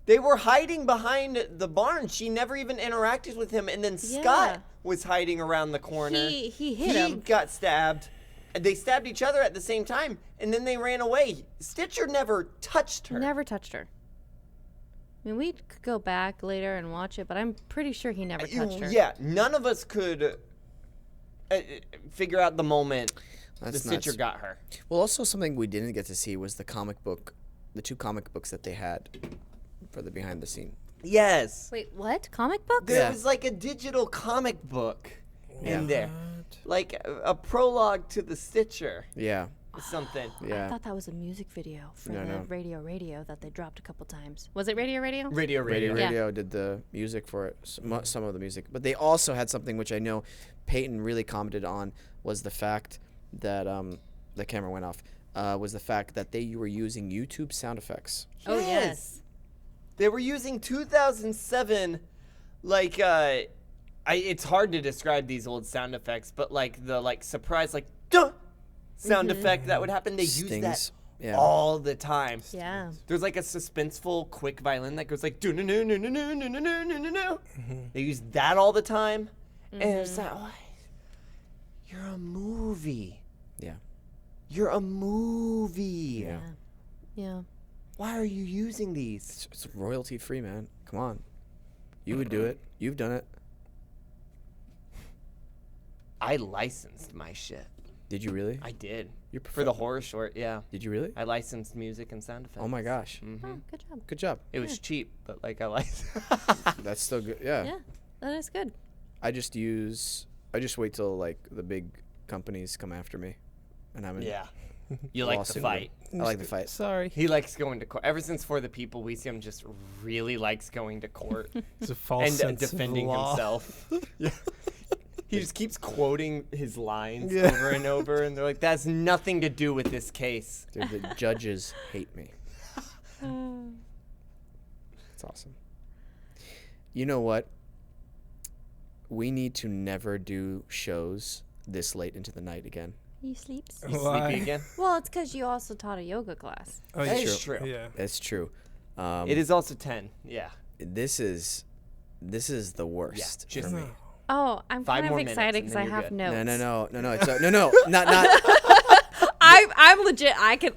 They were hiding behind the barn. She never even interacted with him. And then Scott was hiding around the corner. He hit him. He got stabbed. And they stabbed each other at the same time. And then they ran away. Stitcher never touched her. Never touched her. I mean, we could go back later and watch it, but I'm pretty sure he never touched her. Yeah, none of us could figure out the moment the That's Stitcher nuts. got her. Well, also something we didn't get to see was the two comic books that they had for the behind the scene. Yes. Wait, what? Comic books? There was like a digital comic book in there. Like a prologue to the Stitcher Yeah. or something. I Yeah. thought that was a music video for No, the no. Radio that they dropped a couple times. Was it Radio? Radio. Radio did the music for it, some of the music. But they also had something which I know Peyton really commented on was the fact that the camera went off. Was the fact that they were using YouTube sound effects. Oh, yes. They were using 2007, like, it's hard to describe these old sound effects, but like the surprise, duh sound effect that would happen. They use that Stings. all the time. Yeah. There's like a suspenseful, quick violin that goes like do no no no no no no no no no no. They use that all the time, and it's like, oh, you're a movie. Yeah. You're a movie. Yeah. Yeah. Why are you using these? It's royalty free, man. Come on. You would do it. You've done it. I licensed my shit. Did you really? I did. You're For the horror short, yeah. Did you really? I licensed music and sound effects. Oh my gosh. Oh, good job. Good job. It was cheap, but like I licensed. That's still good. Yeah. Yeah, that is good. I just wait till like the big companies come after me, and I'm in. Yeah. You like the lawsuit. fight. I like the fight. Sorry. He likes going to court. Ever since For the People, we see him just really likes going to court It's a false and sense defending of law. himself. Yeah. He just keeps quoting his lines over and over, and they're like, "That has nothing to do with this case." Dude, the judges hate me. It's awesome. You know what? We need to never do shows this late into the night again. You sleeps? You Why? sleepy again? Well, it's because you also taught a yoga class. Oh, That yeah. is true. Yeah. It's true. It is also 10. Yeah. This is the worst Yeah, just for me. me. Oh, I'm 5 kind of more minutes, excited and because then I you're have good. notes. No. It's no, not. I'm legit. I can.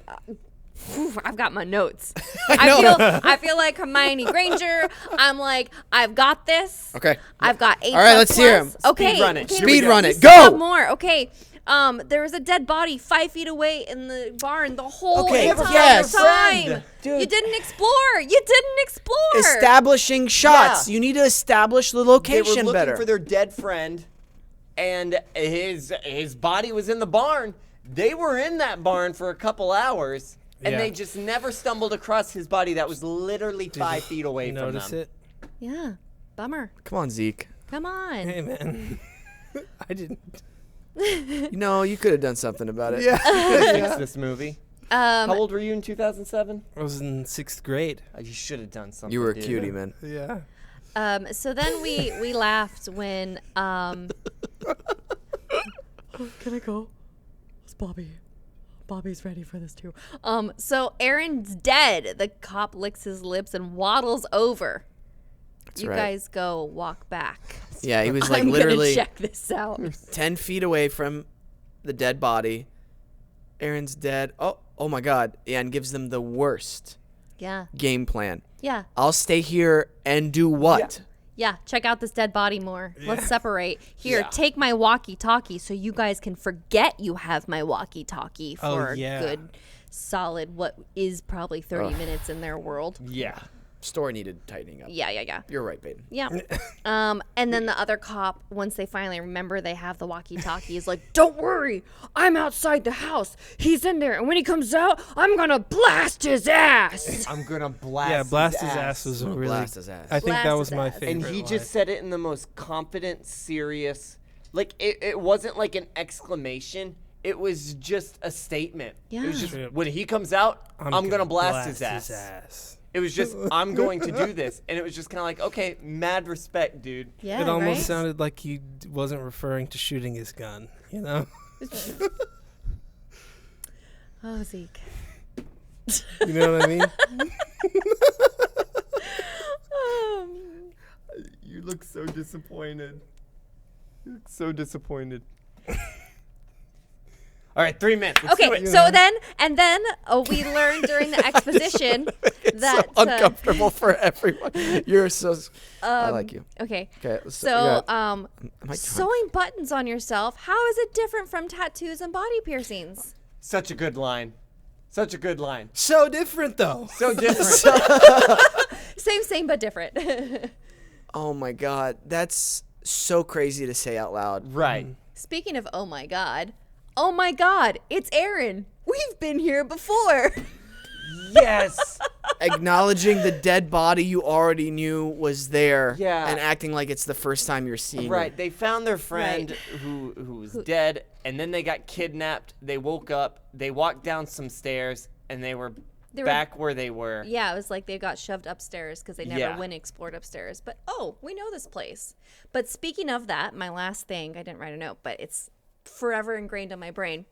I've got my notes. I feel like Hermione Granger. I'm like, I've got this. Okay. I've got 8. All right, let's hear 'em. Okay. Speed run it. Okay. Speed run we it. still have Go! more. Okay. There was a dead body 5 feet away in the barn the whole Okay, entire yes. time. Dude. You didn't explore. You didn't explore. Establishing shots. Yeah. You need to establish the They were location looking better. for their dead friend, and his body was in the barn. They were in that barn for a couple hours, and Yeah. they just never stumbled across his body that was literally 5 feet away from them. Notice it? Yeah. Bummer. Come on, Zeke. Come on. Hey, man. I didn't. You could have done something about it. Fix this movie. How Um, old were you in 2007? I was in 6th grade. You should have done something. You were a dude. cutie, man. Yeah. So then we laughed when can I go? It's Bobby. Bobby's ready for this too. So Aaron's dead. The cop licks his lips and waddles over. That's You right. guys go walk back. Yeah, he was like I'm literally gonna check this out. 10 feet away from the dead body. Aaron's dead. Oh my God. Yeah, and gives them the worst Yeah. game plan. Yeah. I'll stay here and do what? Yeah, check out this dead body more. Let's separate. Here, Yeah. take my walkie-talkie so you guys can forget you have my walkie-talkie for Oh, yeah. a good, solid, what is probably 30 minutes in their world. Yeah. Story needed tightening up. Yeah. You're right, Baden. Yeah. And then the other cop, once they finally remember they have the walkie-talkie, is like, "Don't worry, I'm outside the house. He's in there, and when he comes out, I'm gonna blast his ass." I'm gonna blast. Yeah, blast his ass was a really. Blast his ass. I think Blast that his was my ass. favorite. And he line. just said it in the most confident, serious. Like it wasn't like an exclamation. It was just a statement. It was Yeah. just when he comes out, I'm gonna blast his ass. It was just I'm going to do this, and it was just kind of like, okay, mad respect, dude. Yeah, It almost right? sounded like he wasn't referring to shooting his gun. You know. Oh, Zeke. You know what I mean? You look so disappointed. You look so disappointed. All right, 3 minutes. Let's do Okay, it. so then we learned during the exposition that so uncomfortable for everyone. You're so. I like you. Okay. Okay. So, am I drunk? sewing buttons on yourself, how is it different from tattoos and body piercings? Such a good line. Such a good line. So different though. So different. Same, but different. Oh my God, that's so crazy to say out loud. Right. Speaking of oh my god, it's Aaron. We've been here before. Yes. Acknowledging the dead body you already knew was there, Yeah. and acting like it's the first time you're seeing Right. it. They found their friend who was dead, and then they got kidnapped. They woke up. They walked down some stairs, and they were back where they were. Yeah, it was like they got shoved upstairs because they never Yeah. went and explored upstairs. But we know this place. But speaking of that, my last thing, I didn't write a note, but it's forever ingrained on my brain.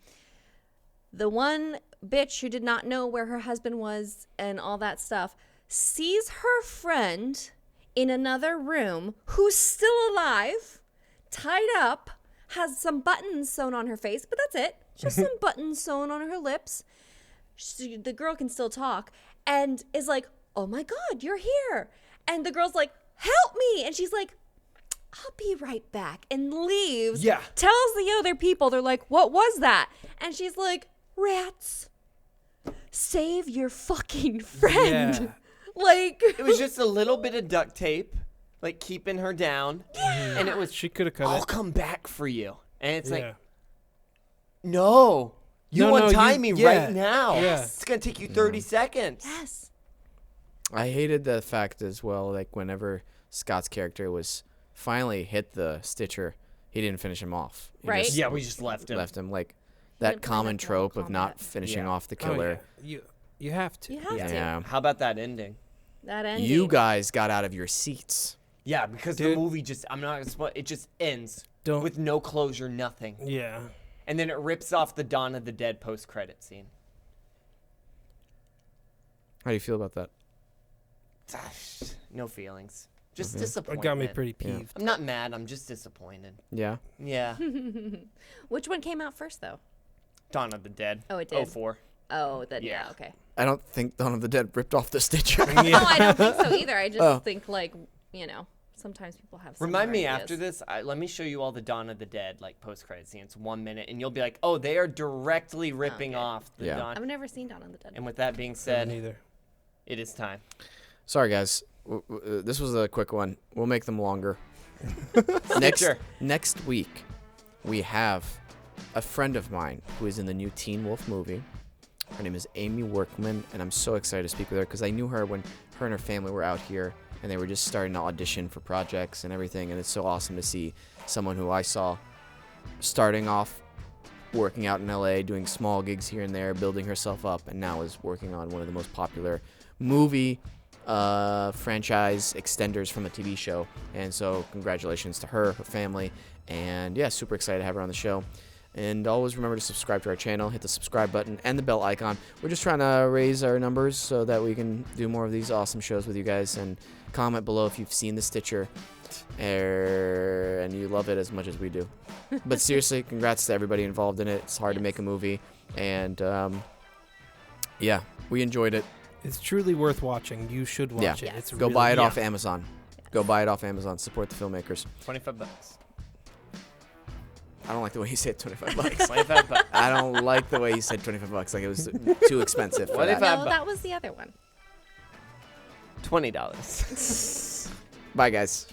The one bitch who did not know where her husband was and all that stuff sees her friend in another room who's still alive, tied up, has some buttons sewn on her face, but that's it. Just some buttons sewn on her lips. The girl can still talk and is like, "Oh my God, you're here." And the girl's like, "Help me." And she's like, "I'll be right back," and leaves. Yeah. Tells the other people, they're like, "What was that?" And she's like, "Rats. Save your fucking friend." Yeah. Like, It was just a little bit of duct tape, like keeping her down. And it was, She could have cut I'll it. come back for you. And it's Yeah. like, no. You No, untie you- me yeah. right now. Yeah. It's going to take you 30 seconds. yes. I hated the fact as well, like whenever Scott's character was finally hit the Stitcher, he didn't finish him off. He Right. just Yeah, we just left him. left him like didn't that play common that Mortal trope of not Kombat. finishing Yeah. off the Oh, killer. yeah. You have to. You have to. Yeah. How about that ending? That ending. You guys got out of your seats. Yeah, because Dude. the movie just, I'm not going to spoil, it just ends Don't. with no closure, nothing. Yeah. And then it rips off the Dawn of the Dead post-credit scene. How do you feel about that? No feelings. Just Mhm. disappointed. It got me pretty Yeah. peeved. I'm not mad, I'm just disappointed. Yeah. Yeah. Which one came out first, though? Dawn of the Dead. Oh, it did. 04. Oh, then yeah, Yeah. okay. I don't think Dawn of the Dead ripped off the Stitcher. No, I don't think so either. I just Oh. think like, sometimes people have. Remind me similar after ideas. this, let me show you all the Dawn of the Dead, like, post-credit scenes, 1 minute, and you'll be like, oh, they are directly ripping Okay. off the Yeah. Dawn. I've never seen Dawn of the Dead. And with that being Said said, neither. it is time. Sorry, guys. This was a quick one. We'll make them longer. Stitcher. Next week, we have a friend of mine who is in the new Teen Wolf movie. Her name is Amy Workman, and I'm so excited to speak with her because I knew her when her and her family were out here, and they were just starting to audition for projects and everything, and it's so awesome to see someone who I saw starting off working out in LA, doing small gigs here and there, building herself up, and now is working on one of the most popular movie franchise extenders from a TV show. And so congratulations to her family, and yeah, super excited to have her on the show. And always remember to subscribe to our channel, hit the subscribe button and the bell icon. We're just trying to raise our numbers so that we can do more of these awesome shows with you guys. And comment below if you've seen the Stitcher and you love it as much as we do. But seriously, congrats to everybody involved in it. It's hard to make a movie, and yeah, we enjoyed it. It's truly worth watching. You should watch Yeah. it. Yes. It's Go really, buy it yeah. off Amazon. Go buy it off Amazon. Support the filmmakers. $25. I don't like the way you said 25 bucks. $25. I don't like the way you said 25 bucks. Like it was too expensive for What that. if No, I- that was the other one. $20. Bye, guys.